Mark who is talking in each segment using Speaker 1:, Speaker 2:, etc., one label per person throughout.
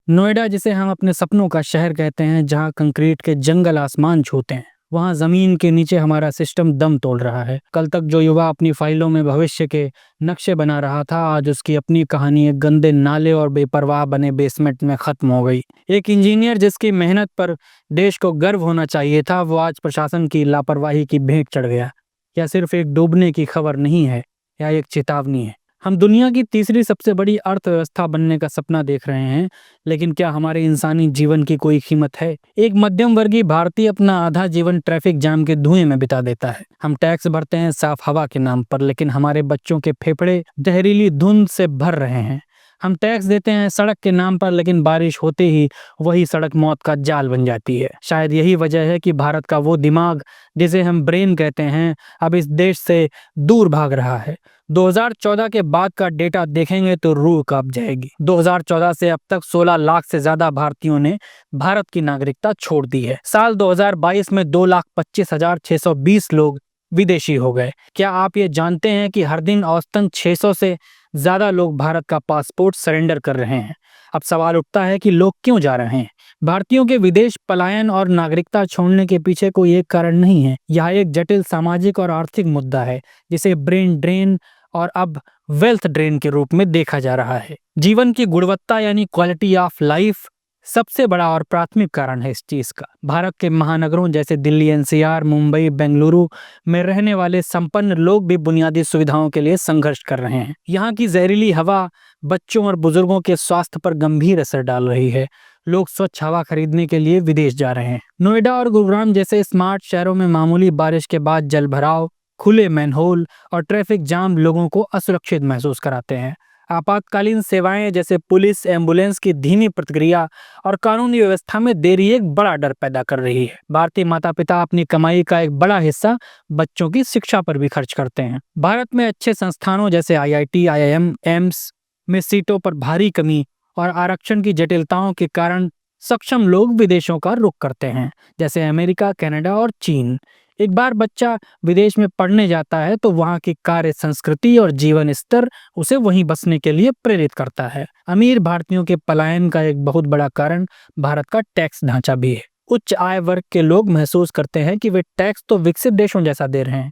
Speaker 1: नोएडा, जिसे हम अपने सपनों का शहर कहते हैं, जहां कंक्रीट के जंगल आसमान छूते हैं, वहां जमीन के नीचे हमारा सिस्टम दम तोड़ रहा है। कल तक जो युवा अपनी फाइलों में भविष्य के नक्शे बना रहा था, आज उसकी अपनी कहानी एक गंदे नाले और बेपरवाह बने बेसमेंट में खत्म हो गई। एक इंजीनियर जिसकी मेहनत पर देश को गर्व होना चाहिए था, वो आज प्रशासन की लापरवाही की भेंट चढ़ गया। यह सिर्फ एक डूबने की खबर नहीं है, यह एक चेतावनी है। हम दुनिया की तीसरी सबसे बड़ी अर्थव्यवस्था बनने का सपना देख रहे हैं, लेकिन क्या हमारे इंसानी जीवन की कोई कीमत है? एक मध्यम वर्गीय भारतीय अपना आधा जीवन ट्रैफिक जाम के धुएं में बिता देता है। हम टैक्स भरते हैं साफ हवा के नाम पर, लेकिन हमारे बच्चों के फेफड़े जहरीली धुंध से भर रहे हैं। हम टैक्स देते हैं सड़क के नाम पर, लेकिन बारिश होते ही वही सड़क मौत का जाल बन जाती है। शायद यही वजह है कि भारत का वो दिमाग जिसे हम ब्रेन कहते हैं, अब इस देश से दूर भाग रहा है। 2014 के बाद का डेटा देखेंगे तो रूह कांप जाएगी। 2014 से अब तक 16 लाख से ज्यादा भारतीयों ने भारत की नागरिकता छोड़ दी है। साल 2022 में 2,25,620 लोग विदेशी हो गए। क्या आप ये जानते हैं कि हर दिन औसतन 600 से ज्यादा लोग भारत का पासपोर्ट सरेंडर कर रहे हैं? अब सवाल उठता है कि लोग क्यों जा रहे हैं? भारतीयों के विदेश पलायन और नागरिकता छोड़ने के पीछे कोई एक कारण नहीं है। यह एक जटिल सामाजिक और आर्थिक मुद्दा है, जिसे ब्रेन ड्रेन और अब वेल्थ ड्रेन के रूप में देखा जा रहा है। जीवन की गुणवत्ता यानी क्वालिटी ऑफ लाइफ सबसे बड़ा और प्राथमिक कारण है इस चीज का। भारत के महानगरों जैसे दिल्ली, एनसीआर, मुंबई, बेंगलुरु में रहने वाले संपन्न लोग भी बुनियादी सुविधाओं के लिए संघर्ष कर रहे हैं। यहाँ की जहरीली हवा बच्चों और बुजुर्गों के स्वास्थ्य पर गंभीर असर डाल रही है। लोग स्वच्छ हवा खरीदने के लिए विदेश जा रहे हैं। नोएडा और गुरुग्राम जैसे स्मार्ट शहरों में मामूली बारिश के बाद जलभराव, खुले मैनहोल और ट्रैफिक जाम लोगों को असुरक्षित महसूस कराते हैं। आपातकालीन सेवाएं जैसे पुलिस, एम्बुलेंस की धीमी प्रतिक्रिया और कानूनी व्यवस्था में देरी एक बड़ा डर पैदा कर रही है। भारतीय माता पिता अपनी कमाई का एक बड़ा हिस्सा बच्चों की शिक्षा पर भी खर्च करते हैं। भारत में अच्छे संस्थानों जैसे आईआईटी, आईआईएम, एम्स में सीटों पर भारी कमी और आरक्षण की जटिलताओं के कारण सक्षम लोग विदेशों का रुख करते हैं, जैसे अमेरिका, कनाडा और चीन। एक बार बच्चा विदेश में पढ़ने जाता है तो वहाँ की कार्य संस्कृति और जीवन स्तर उसे वहीं बसने के लिए प्रेरित करता है। अमीर भारतीयों के पलायन का एक बहुत बड़ा कारण भारत का टैक्स ढांचा भी है। उच्च आय वर्ग के लोग महसूस करते हैं कि वे टैक्स तो विकसित देशों जैसा दे रहे हैं,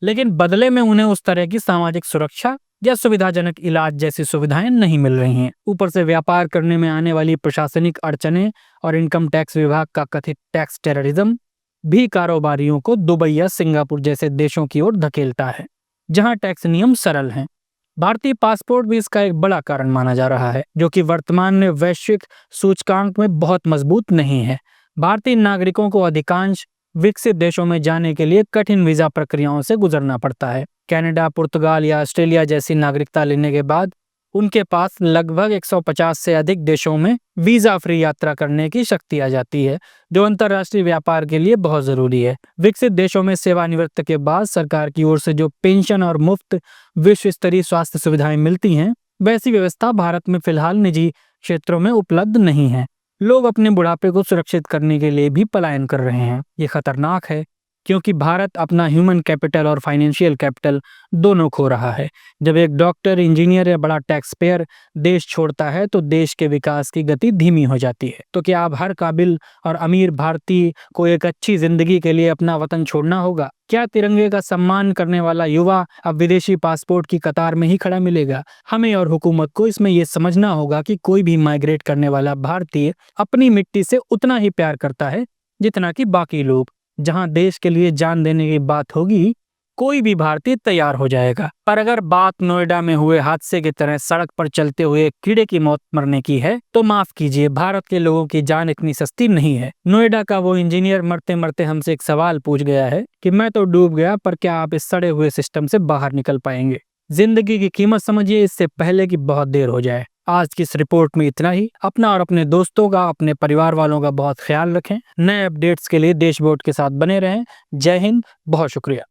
Speaker 1: लेकिन बदले में उन्हें उस तरह की सामाजिक सुरक्षा या सुविधाजनक इलाज जैसी सुविधाएं नहीं मिल रही हैं। ऊपर से व्यापार करने में आने वाली प्रशासनिक अड़चनें और इनकम टैक्स विभाग का कथित टैक्स टेररिज्म भी कारोबारियों को दुबई या सिंगापुर जैसे देशों की ओर धकेलता है, जहां टैक्स नियम सरल हैं। भारतीय पासपोर्ट भी इसका एक बड़ा कारण माना जा रहा है, जो कि वर्तमान में वैश्विक सूचकांक में बहुत मजबूत नहीं है। भारतीय नागरिकों को अधिकांश विकसित देशों में जाने के लिए कठिन वीजा प्रक्रियाओं से गुजरना पड़ता है। कनाडा, पुर्तगाल या ऑस्ट्रेलिया जैसी नागरिकता लेने के बाद उनके पास लगभग 150 से अधिक देशों में वीजा फ्री यात्रा करने की शक्ति आ जाती है, जो अंतर्राष्ट्रीय व्यापार के लिए बहुत जरूरी है। विकसित देशों में सेवानिवृत्त के बाद सरकार की ओर से जो पेंशन और मुफ्त विश्व स्तरीय स्वास्थ्य सुविधाएं मिलती हैं, वैसी व्यवस्था भारत में फिलहाल निजी क्षेत्रों में उपलब्ध नहीं है। लोग अपने बुढ़ापे को सुरक्षित करने के लिए भी पलायन कर रहे हैं। ये खतरनाक है, क्योंकि भारत अपना ह्यूमन कैपिटल और फाइनेंशियल कैपिटल दोनों खो रहा है। जब एक डॉक्टर, इंजीनियर या बड़ा टैक्स पेयर देश छोड़ता है तो देश के विकास की गति धीमी हो जाती है। तो क्या अब हर काबिल और अमीर भारतीय को एक अच्छी जिंदगी के लिए अपना वतन छोड़ना होगा? क्या तिरंगे का सम्मान करने वाला युवा अब विदेशी पासपोर्ट की कतार में ही खड़ा मिलेगा? हमें और हुकूमत को इसमें यह समझना होगा कि कोई भी माइग्रेट करने वाला भारतीय अपनी मिट्टी से उतना ही प्यार करता है जितना कि बाकी लोग। जहां देश के लिए जान देने की बात होगी, कोई भी भारतीय तैयार हो जाएगा। पर अगर बात नोएडा में हुए हादसे की तरह सड़क पर चलते हुए कीड़े की मौत मरने की है, तो माफ कीजिए, भारत के लोगों की जान इतनी सस्ती नहीं है। नोएडा का वो इंजीनियर मरते मरते हमसे एक सवाल पूछ गया है कि मैं तो डूब गया, पर क्या आप इस सड़े हुए सिस्टम से बाहर निकल पाएंगे? जिंदगी की कीमत समझिए इससे पहले कि बहुत देर हो जाए। आज की इस रिपोर्ट में इतना ही। अपना और अपने दोस्तों का, अपने परिवार वालों का बहुत ख्याल रखें। नए अपडेट्स के लिए देशबोर्ड के साथ बने रहें। जय हिंद, बहुत शुक्रिया।